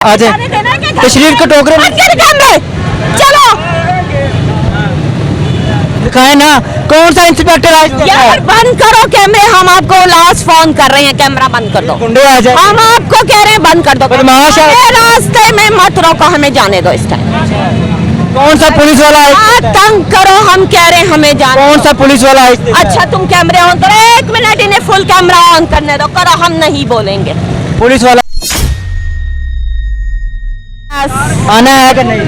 आ जाए तशरीफ के टोकरे में चलो दिखाए ना कौन सा इंस्पेक्टर आज यार बंद करो कैमरे। हम आपको लास्ट फोन कर रहे हैं, कैमरा बंद कर दो। गुंडे आ जाए हम आपको कह रहे हैं बंद कर दो। बदमाश है। हमें रास्ते में मत रोको, हमें जाने दो इस टाइम। कौन सा पुलिस वाला आप तंग करो, हम कह रहे हैं हमें जाने कौन दो। सा पुलिस वाला अच्छा तुम कैमरे ऑन करो, 1 मिनट इन्हें फुल कैमरा ऑन करने दो। करो, हम नहीं बोलेंगे। पुलिस वाला आना है कि नहीं?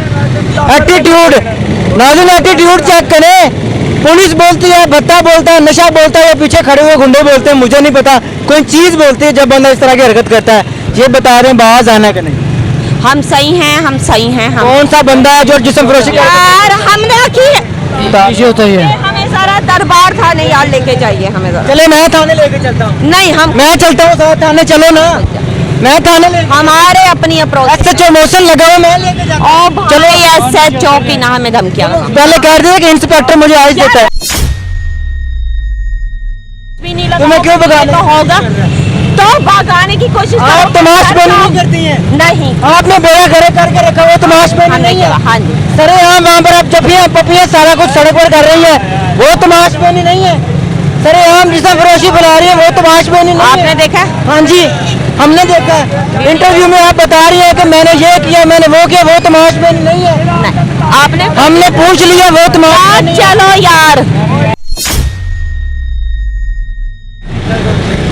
एटीट्यूड नाज़िम, एटीट्यूड चेक करें। पुलिस बोलती है, भत्ता बोलता है, नशा बोलता है, पीछे खड़े हुए गुंडे बोलते हैं मुझे नहीं पता, कोई चीज बोलती है जब बंदा इस तरह की हरकत करता है। ये बता रहे हैं बाज आना कि नहीं? हम सही हैं, हम सही हैं। हम कौन सा बंदा है जो जिस्म फरोशी यार हमने की होता है? हमें सारा दरबार थाने यार लेके जाइए हमें जरा। चले मैं थाने लेके चलता हूँ। नहीं हम मैं चलता हूँ साथ थाने, चलो ना। मैं थाने ले हमारे अपनी अप्रोच SHO मोशन लगा हुआ, मैं लेके जाता हूँ। चलो SHO की ना हमें धमकियां पहले कह रहे थे कि इंस्पेक्टर मुझे आज देता है। भी नहीं लगा। तुम्हें क्यों भगाना? तो होगा तो भगाने की कोशिश करो। आप तमाशबीनी नहीं करती हैं। नहीं आपने बेड़ा खड़े करके रखा हुआ, तमाशबीनी नहीं है। हाँ जी सरे यहाँ वहाँ पर आप जफियाँ पपियाँ सारा कुछ सड़क पर कर रही है, वो तमाशबीनी नहीं है। सरे यहाँ जिसम फरोशी बना रही है वो तमाशबीनी नहीं है। आपने देखा? हाँ जी हमने देखा है। इंटरव्यू में आप बता रही है कि मैंने ये किया, मैंने वो किया, वो तमाशबीनी नहीं है। नहीं आपने हमने पूछ लिया, वो तमाशबीनी। चलो यार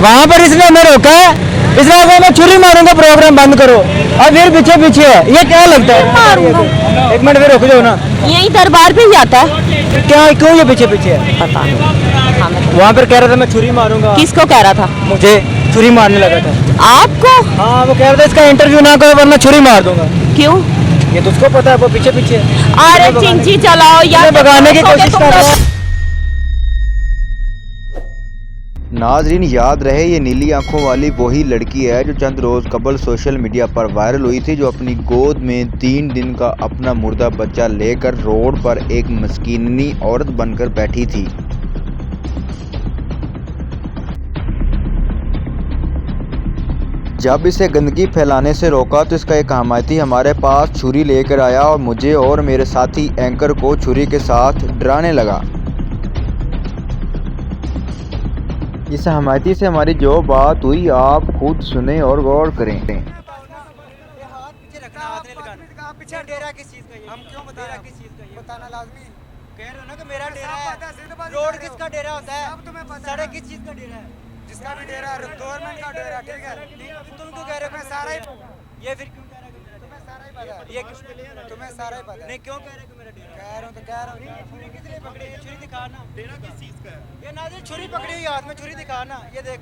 वहाँ पर इसने हमें रोका है, इसने कहा मैं छुरी मारूंगा, प्रोग्राम बंद करो। और फिर पीछे पीछे है, ये क्या लगता है? मारूंगा। एक मिनट फिर रुक जाओ ना। यही दरबार पे ही आता है। क्या क्यों ये पीछे पीछे है? पता नहीं हमें। वहाँ पर कह रहा था मैं छुरी मारूंगा। किसको कह रहा था? मुझे छुरी मारने लगा था। आपको? हाँ वो कह रहा था इसका इंटरव्यू ना करो वरना छुरी मार दूंगा। क्यों? ये तो उसको पता है, वो पीछे पीछे है। अरे चिंची चलाओ यार, भगाने की कोशिश कर रहा है। नाजरीन याद रहे ये नीली आंखों वाली वही लड़की है जो चंद रोज़ कबल सोशल मीडिया पर वायरल हुई थी, जो अपनी गोद में 3 दिन का अपना मुर्दा बच्चा लेकर रोड पर एक मस्कीनी औरत बनकर बैठी थी। जब इसे गंदगी फैलाने से रोका तो इसका एक हमायती हमारे पास छुरी लेकर आया और मुझे और मेरे साथी एंकर को छुरी के साथ डराने लगा। इस हमायती से हमारी जो बात हुई आप खुद सुने और गौर करें। बताना लाजमी कह रहे हो ना कि मेरा डेरा है। रोड किसका डेरा होता है? सड़क किस चीज का डेरा है? जिसका भी डेरा है गवर्नमेंट का डेरा, ठीक है। तुम क्यों कह रहे हो मैं सारा ही ये फिर क्यों कह रहे हो? तुम्हें सारा ही पता है। ये तुम्हें सारा ही पता है। नहीं क्यों कह रहे हो मेरा डेरा? कह रहा हूं तो कह रहा हूं। छुरी किस लिए पकड़ी है? छुरी दिखा ना। डेरा किस चीज का है? ये नाज़िम छुरी पकड़ी हुई हाथ में, छुरी दिखा ना। ये देख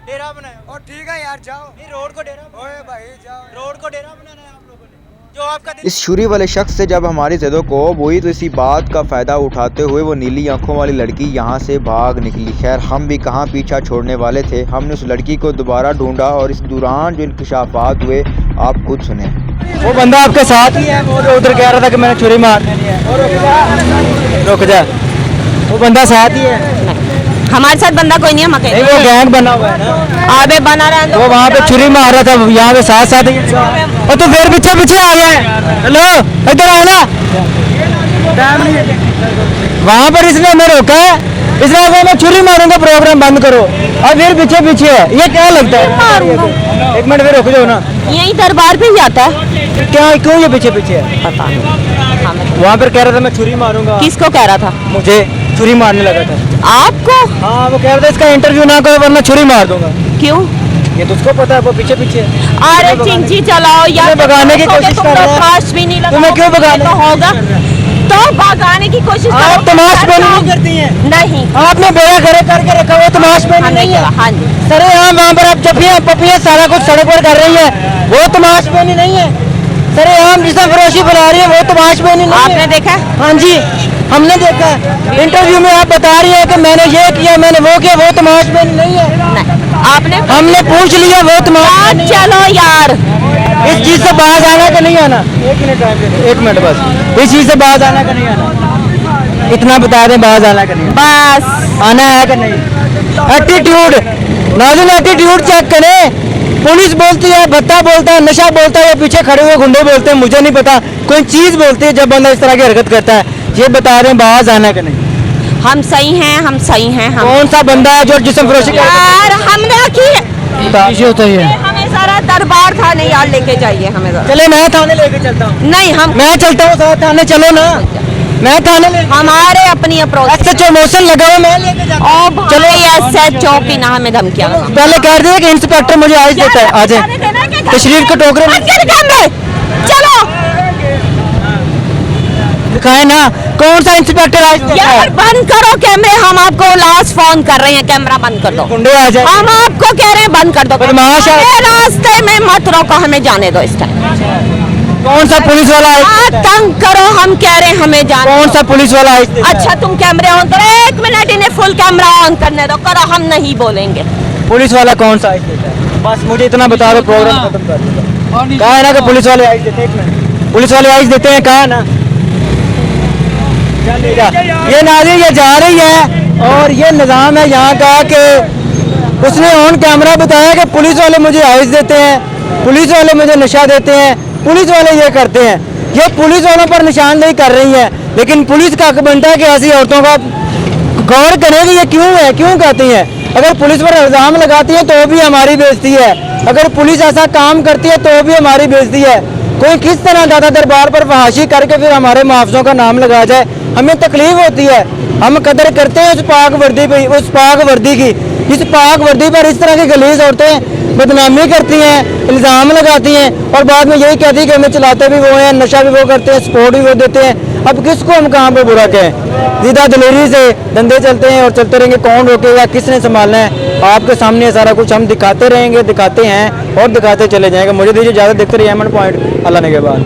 डेरा बनाया। और ठीक है यार जाओ। नहीं रोड को डेरा। ओए भाई जाओ, रोड को डेरा बनाना है आप लोगों ने। जो आपका इस छुरी वाले शख्स से जब हमारी ज़दों को हुई तो इसी बात का फ़ायदा उठाते हुए वो नीली आंखों वाली लड़की यहाँ से भाग निकली। खैर हम भी कहाँ पीछा छोड़ने वाले थे, हमने उस लड़की को दोबारा ढूंढा और इस दौरान जो इंकशाफात हुए आप खुद सुने। वो बंदा आपके साथ ही है, वो जो उधर कह रहा था कि मैंने छुरी मारनी है। रुक जा, वो बंदा साथ ही है। हमारे साथ बंदा कोई नहीं है। हम नहीं अकेले वो गैंग बना हुआ है ना। आबे बना रहा है। वो वहाँ पे छुरी मार रहा था, यहाँ पे साथ साथ ही। और तू फिर पीछे पीछे आ गया है। हेलो इधर आओ ना। वहाँ पर इसने हमें रोका है, इसने कहा मैं छुरी मारूंगा, प्रोग्राम बंद करो। और फिर पीछे पीछे है, ये क्या लगता है? एक मिनट फिर रुक जाओ ना। यही दरबार पे ही आता है। क्या क्यों ये पीछे पीछे है? पता नहीं हमें। वहाँ पर कह रहा था मैं छुरी मारूंगा। किसको कह रहा था? मुझे छुरी मारने लगा था। आपको? हाँ वो कह रहा था इसका इंटरव्यू ना करो वरना छुरी मार दूंगा। क्यों? ये तो उसको पता है, वो पीछे पीछे है। अरे चिंची चलाओ यार, भगाने की कोशिश कर रहा है। तमाश भी नहीं लगा। तुम्हें क्यों भगाना? तो होगा तो भगाने की कोशिश करो। आप तमाशबीनी नहीं करती हैं। नहीं आपने बेड़ा खड़े करके रखा हुआ, तमाशबीनी नहीं है। हाँ जी सरे यहाँ वहाँ पर आप जफियाँ पपियाँ सारा कुछ सड़क पर कर रही है, वो तमाशबीनी नहीं है। सरे यहाँ जिसम फरोशी बना रही है वो तमाशबीनी नहीं है। आपने देखा? हाँ जी हमने देखा है। इंटरव्यू में आप बता रही है कि मैंने ये किया, मैंने वो किया, वो तमाशबीनी नहीं है। नहीं आपने हमने पूछ लिया, वो तमाशबीनी। चलो यार इस चीज से बाहर आना का नहीं आना। एक मिनट टाइम दे दो, 1 मिनट बस। इस चीज से बाहर आना का नहीं आना, इतना बता दें बाहर आना का नहीं। बस आना है कि नहीं? एटीट्यूड नाज़रीन एटीट्यूड चेक करें। पुलिस बोलती है, भत्ता बोलता है, नशा बोलता है, या पीछे खड़े हुए गुंडे बोलते हैं, मुझे नहीं पता। कोई चीज़ बोलती है जब बंदा इस तरह की हरकत करता है। ये बता रहे हैं बाहर आना कि नहीं। हम सही हैं, हम सही हैं। हम कौन सा बंदा है जो जिस्म फरोशी कर यार हमने की होता है? हमें सारा दरबार थाने यार लेके जाइए हमें जरा। चले मैं थाने लेके चलता हूँ। नहीं हम मैं चलता हूँ साथ थाने, चलो ना। मैं थाने ले हमारे अपनी अप्रोच SHO मोशन लगा हुआ, मैं लेके जाता हूँ। और चलो SHO की ना हमें धमकियां लगा। पहले कह दिया कि इंस्पेक्टर मुझे आज देता है, आ जाए तशरीफ के टोकरे में चलो दिखाए ना। कौन सा इंस्पेक्टर आज देता यार है? बंद करो कैमरे, हम आपको लास्ट फोन कर रहे हैं, कैमरा बंद कर दो। गुंडे आ जाए। हम आपको कह रहे हैं बंद कर दो। बदमाश है। हमें रास्ते में मत रोको, हमें जाने दो इस टाइम। कौन सा पुलिस वाला आप आज? तंग करो, हम कह रहे हैं हमें जाने कौन दो। सा पुलिस वाला आज देता है? अच्छा तुम कैमरे ऑन करो, 1 मिनट इन्हें फुल कैमरा ऑन करने दो। करो, हम नहीं बोलेंगे। पुलिस वाला कौन सा आज देता है? बस मुझे इतना बता दो, प्रोग्राम खत्म कर दूंगा। कहा है ना कि पुलिस वाले आज देते हैं। 1 मिनट, पुलिस वाले आज देते हैं, कहा ना। ये नाज़रीन ये जा रही है और ये निज़ाम है यहाँ का कि उसने ऑन कैमरा बताया कि पुलिस वाले मुझे आइस देते हैं, पुलिस वाले मुझे नशा देते हैं, पुलिस वाले ये करते हैं। ये पुलिस वालों पर निशानदेही कर रही है, लेकिन पुलिस का हक बनता है कि ऐसी औरतों का गौर करें कि ये क्यों है, क्यों करती हैं। अगर पुलिस पर इल्ज़ाम लगाती है तो भी हमारी बेइज्जती है, अगर पुलिस ऐसा काम करती है तो भी हमारी बेइज्जती है। कोई किस तरह दादा दरबार पर फहाशी करके फिर हमारे मुआवजों का नाम लगा जाए, हमें तकलीफ होती है। हम कदर करते हैं उस पाक वर्दी पे, उस पाक वर्दी की। इस पाक वर्दी पर इस तरह की गलीज औरतें बदनामी करती हैं, इल्ज़ाम लगाती हैं और बाद में यही कहती है कि हमें चलाते भी वो हैं, नशा भी वो करते हैं, सपोर्ट भी वो देते हैं। अब किसको हम कहाँ पे बुरा कहें? सीधा दिलेरी से धंधे चलते हैं और चलते रहेंगे, कौन रोकेगा, किसने संभालना है? आपके सामने सारा कुछ हम दिखाते रहेंगे, दिखाते हैं और दिखाते चले जाएंगे। मुझे दीजिए ज़्यादा देखते रहिए एमएन पॉइंट, अल्लाह ने के बाद।